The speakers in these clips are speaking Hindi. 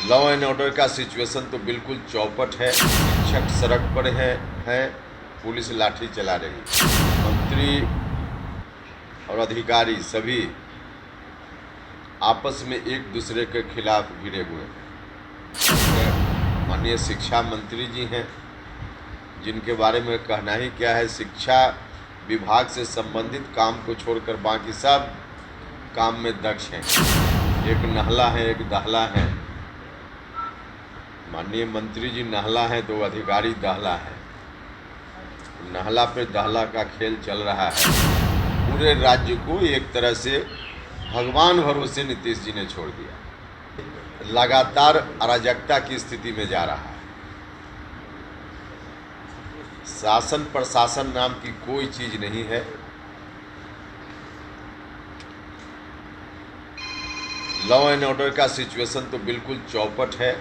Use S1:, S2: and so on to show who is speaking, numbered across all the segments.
S1: लॉ एंड ऑर्डर का सिचुएशन तो बिल्कुल चौपट है। शिक्षक सड़क पर हैं, पुलिस लाठी चला रही। मंत्री और अधिकारी सभी आपस में एक दूसरे के खिलाफ भिड़े हुए हैं। माननीय शिक्षा मंत्री जी हैं, जिनके बारे में कहना ही क्या है। शिक्षा विभाग से संबंधित काम को छोड़कर बाकी सब काम में दक्ष हैं। एक नहला है, एक दहला है। माननीय मंत्री जी नहला है तो अधिकारी दहला है। नहला पे दहला का खेल चल रहा है। पूरे राज्य को एक तरह से भगवान भरोसे नीतीश जी ने छोड़ दिया। लगातार अराजकता की स्थिति में जा रहा है। शासन प्रशासन नाम की कोई चीज नहीं है। लॉ एंड ऑर्डर का सिचुएशन तो बिल्कुल चौपट है।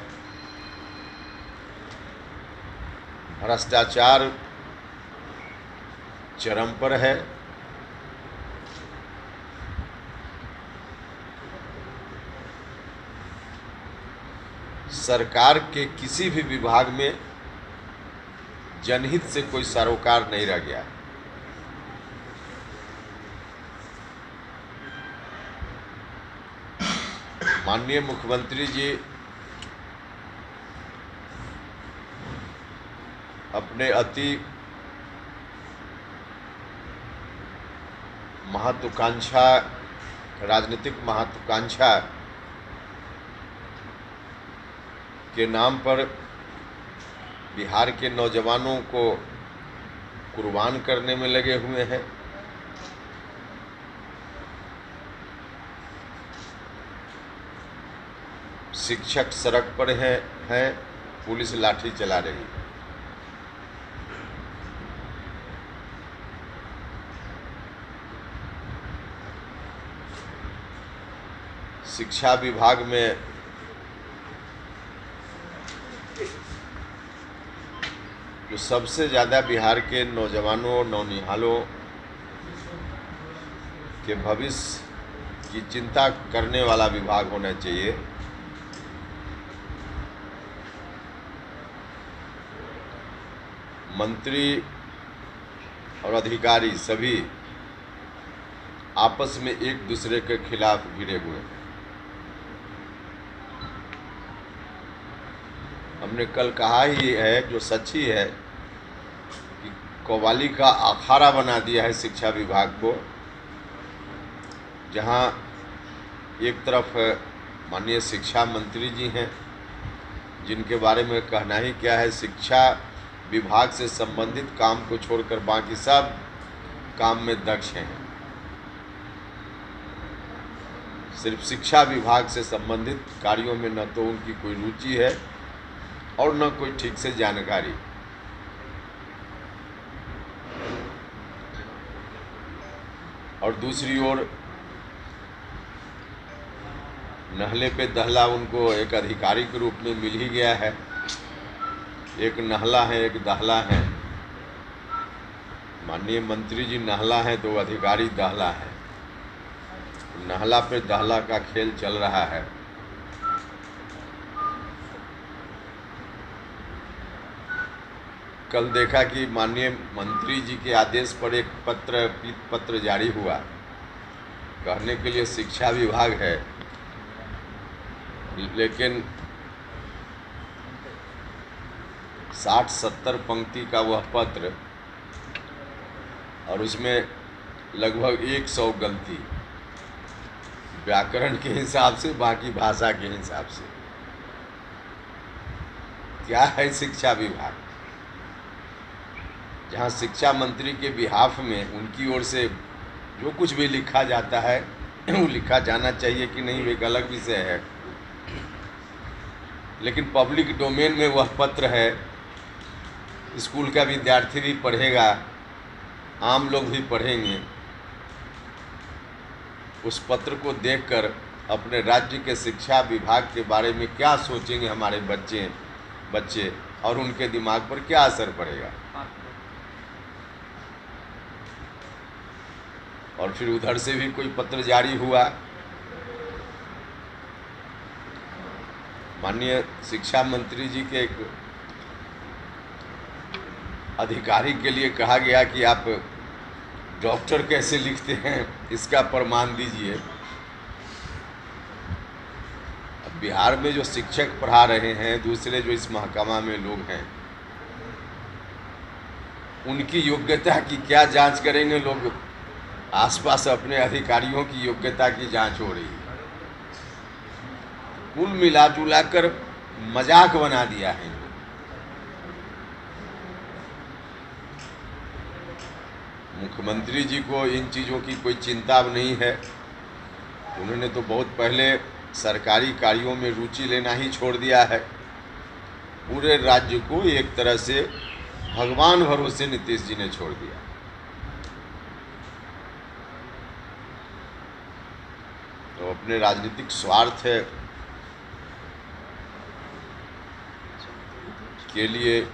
S1: भ्रष्टाचार चरम पर है। सरकार के किसी भी विभाग में जनहित से कोई सरोकार नहीं रह गया। माननीय मुख्यमंत्री जी अपने अति महत्वाकांक्षा, राजनीतिक महत्वाकांक्षा के नाम पर बिहार के नौजवानों को कुर्बान करने में लगे हुए हैं। शिक्षक सड़क पर हैं, पुलिस लाठी चला रही। शिक्षा विभाग में जो सबसे ज़्यादा बिहार के नौजवानों और नौनिहालों के भविष्य की चिंता करने वाला विभाग होना चाहिए। मंत्री और अधिकारी सभी आपस में एक दूसरे के खिलाफ भिड़े हुए हैं। हमने कल कहा ही है, जो सच्ची है, कि कव्वाली का अखाड़ा बना दिया है शिक्षा विभाग को। जहां एक तरफ माननीय शिक्षा मंत्री जी हैं, जिनके बारे में कहना ही क्या है। शिक्षा विभाग से संबंधित काम को छोड़कर बाकी सब काम में दक्ष हैं। सिर्फ शिक्षा विभाग से संबंधित कार्यों में न तो उनकी कोई रुचि है और न कोई ठीक से जानकारी। और दूसरी ओर नहले पे दहला उनको एक अधिकारी के रूप में मिल ही गया है। एक नहला है, एक दहला है। माननीय मंत्री जी नहला है तो अधिकारी दहला है। नहला पे दहला का खेल चल रहा है। कल देखा कि माननीय मंत्री जी के आदेश पर एक पत्र जारी हुआ। कहने के लिए शिक्षा विभाग है, लेकिन 60-70 पंक्ति का वह पत्र और उसमें लगभग 100 गलती, व्याकरण के हिसाब से, बाकी भाषा के हिसाब से। क्या है शिक्षा विभाग? जहाँ शिक्षा मंत्री के बिहाफ में उनकी ओर से जो कुछ भी लिखा जाता है वो लिखा जाना चाहिए कि नहीं, वो एक अलग विषय है। लेकिन पब्लिक डोमेन में वह पत्र है, स्कूल का विद्यार्थी भी पढ़ेगा, आम लोग भी पढ़ेंगे। उस पत्र को देखकर अपने राज्य के शिक्षा विभाग के बारे में क्या सोचेंगे हमारे बच्चे और उनके दिमाग पर क्या असर पड़ेगा। और फिर उधर से भी कोई पत्र जारी हुआ माननीय शिक्षा मंत्री जी के एक अधिकारी के लिए कहा गया कि आप डॉक्टर कैसे लिखते हैं, इसका प्रमाण दीजिए। अब बिहार में जो शिक्षक पढ़ा रहे हैं, दूसरे जो इस महकमा में लोग हैं, उनकी योग्यता की क्या जांच करेंगे लोग? आसपास अपने अधिकारियों की योग्यता की जांच हो रही है। कुल मिला जुला कर मजाक बना दिया है। मुख्यमंत्री जी को इन चीज़ों की कोई चिंता नहीं है। उन्होंने तो बहुत पहले सरकारी कार्यों में रुचि लेना ही छोड़ दिया है। पूरे राज्य को एक तरह से भगवान भरोसे नीतीश जी ने छोड़ दिया। तो अपने राजनीतिक स्वार्थ के लिए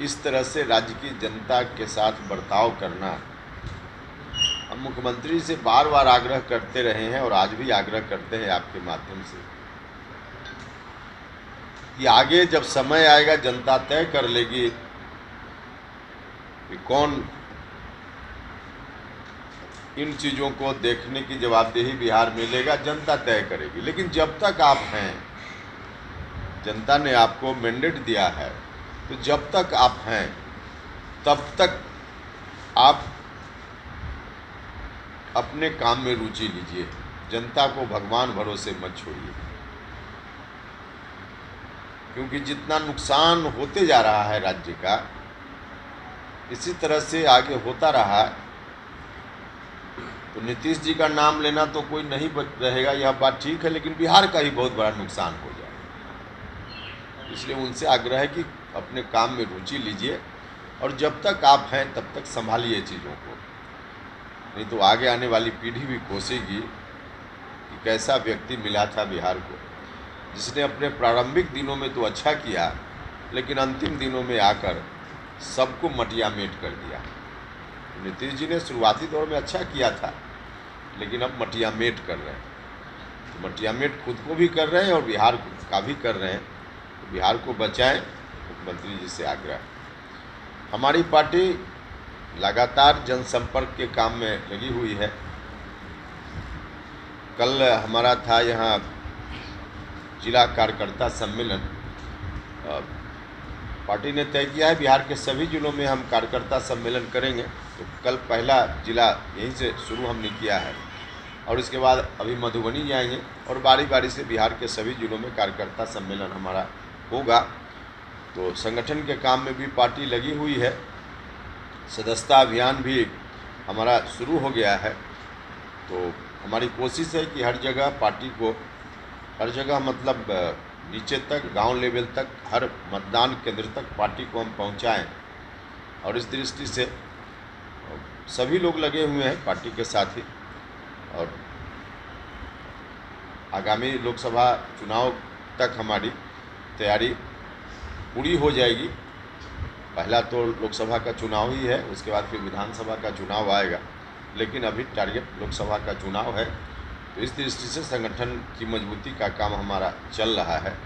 S1: इस तरह से राज्य की जनता के साथ बर्ताव करना, हम मुख्यमंत्री से बार बार आग्रह करते रहे हैं और आज भी आग्रह करते हैं आपके माध्यम से कि आगे जब समय आएगा जनता तय कर लेगी कि कौन इन चीज़ों को देखने की जवाबदेही बिहार में लेगा, जनता तय करेगी। लेकिन जब तक आप हैं, जनता ने आपको मैंडेट दिया है, तो जब तक आप हैं तब तक आप अपने काम में रुचि लीजिए। जनता को भगवान भरोसे मत छोड़िए, क्योंकि जितना नुकसान होते जा रहा है राज्य का, इसी तरह से आगे होता रहा तो नीतीश जी का नाम लेना तो कोई नहीं रहेगा, यह बात ठीक है, लेकिन बिहार का ही बहुत बड़ा नुकसान हो जाएगा। इसलिए उनसे आग्रह है कि अपने काम में रुचि लीजिए और जब तक आप हैं तब तक संभालिए चीज़ों को, नहीं तो आगे आने वाली पीढ़ी भी कोसेगी कि कैसा व्यक्ति मिला था बिहार को, जिसने अपने प्रारंभिक दिनों में तो अच्छा किया, लेकिन अंतिम दिनों में आकर सबको मटियामेट कर दिया। नीतीश जी ने शुरुआती दौर में अच्छा किया था, लेकिन अब मटियामेट कर रहे हैं। तो मटियामेट खुद को भी कर रहे हैं और बिहार का भी कर रहे हैं। तो बिहार को बचाएं, मुख्यमंत्री जी से आग्रह। हमारी पार्टी लगातार जनसंपर्क के काम में लगी हुई है। कल हमारा था यहाँ जिला कार्यकर्ता सम्मेलन। पार्टी ने तय किया है बिहार के सभी जिलों में हम कार्यकर्ता सम्मेलन करेंगे। तो कल पहला जिला यहीं से शुरू हमने किया है और इसके बाद अभी मधुबनी जाएंगे और बारी बारी से बिहार के सभी जिलों में कार्यकर्ता सम्मेलन हमारा होगा। तो संगठन के काम में भी पार्टी लगी हुई है। सदस्यता अभियान भी हमारा शुरू हो गया है। तो हमारी कोशिश है कि हर जगह पार्टी को, हर जगह मतलब नीचे तक, गांव लेवल तक, हर मतदान केंद्र तक पार्टी को हम पहुंचाएं। और इस दृष्टि से सभी लोग लगे हुए हैं पार्टी के साथ ही। और आगामी लोकसभा चुनाव तक हमारी तैयारी पूरी हो जाएगी। पहला तो लोकसभा का चुनाव ही है, उसके बाद फिर विधानसभा का चुनाव आएगा, लेकिन अभी टारगेट लोकसभा का चुनाव है। तो इस दृष्टि से संगठन की मजबूती का काम हमारा चल रहा है।